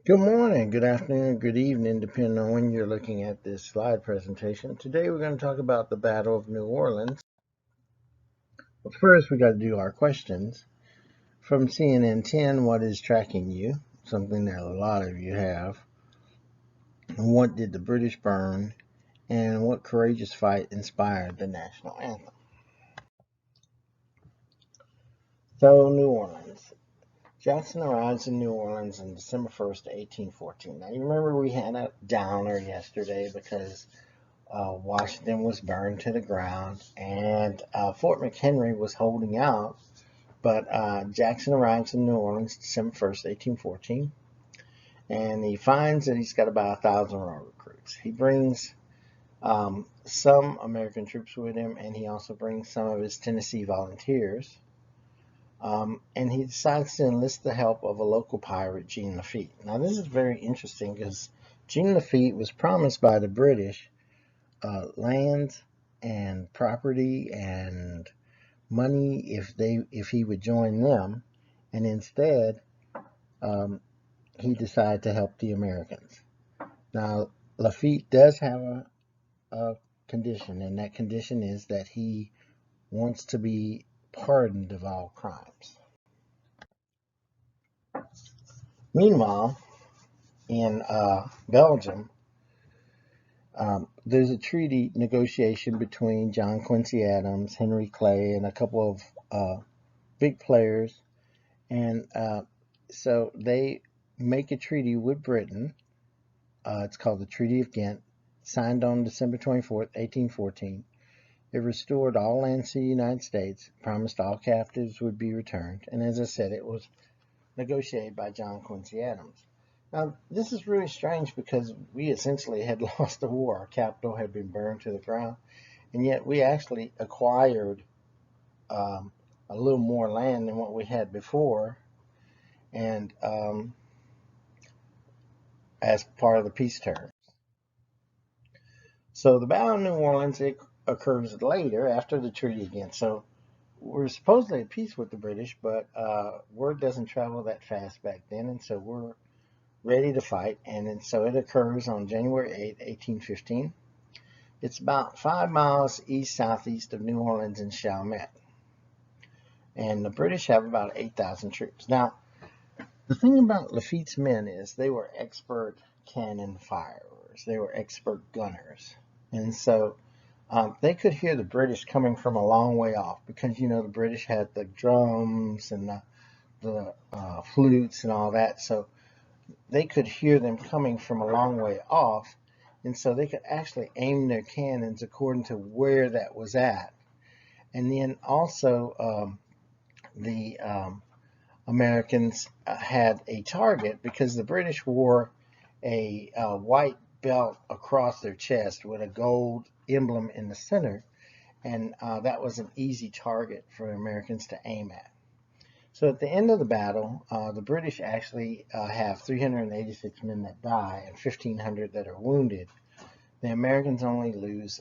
Good morning, good afternoon, good evening, depending on when you're looking at this slide presentation. Today we're going to talk about the Battle of New Orleans. But first, we got to do our questions. From CNN 10, what is tracking you? Something that a lot of you have. And what did the British burn? And what courageous fight inspired the national anthem? So, New Orleans. Jackson arrives in New Orleans on December 1st, 1814. Now, you remember we had a downer yesterday because Washington was burned to the ground, and Fort McHenry was holding out. But Jackson arrives in New Orleans December 1st, 1814, and he finds that he's got about 1,000 raw recruits. He brings some American troops with him, and he also brings some of his Tennessee volunteers. And he decides to enlist the help of a local pirate, Jean Lafitte. Now, this is very interesting because Jean Lafitte was promised by the British land and property and money if he would join them, and instead he decided to help the Americans. Now, Lafitte does have a condition, and that condition is that he wants to be pardoned of all crimes. Meanwhile, in Belgium, there's a treaty negotiation between John Quincy Adams, Henry Clay, and a couple of big players, and so they make a treaty with Britain. It's called the Treaty of Ghent, signed on December 24th, 1814. It restored all lands to the United States, promised all captives would be returned, and as I said, it was negotiated by John Quincy Adams. Now, this is really strange because we essentially had lost the war. Our capital had been burned to the ground, and yet we actually acquired a little more land than what we had before, and as part of the peace terms. So the Battle of New Orleans, it occurs later after the treaty again. So we're supposedly at peace with the British, but word doesn't travel that fast back then, and so we're ready to fight. And so it occurs on January 8th, 1815. It's about 5 miles east-southeast of New Orleans and Chalmette. And the British have about 8,000 troops. Now, the thing about Lafitte's men is they were expert cannon firers. They were expert gunners. And so they could hear the British coming from a long way off because, you know, the British had the drums and the flutes and all that. So they could hear them coming from a long way off. And so they could actually aim their cannons according to where that was at. And then also the Americans had a target because the British wore a white belt across their chest with a gold emblem in the center, and that was an easy target for Americans to aim at. So at the end of the battle, the British actually have 386 men that die and 1,500 that are wounded. The Americans only lose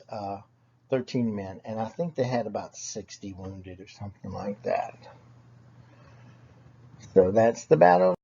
13 men, and I think they had about 60 wounded or something like that. So that's the battle.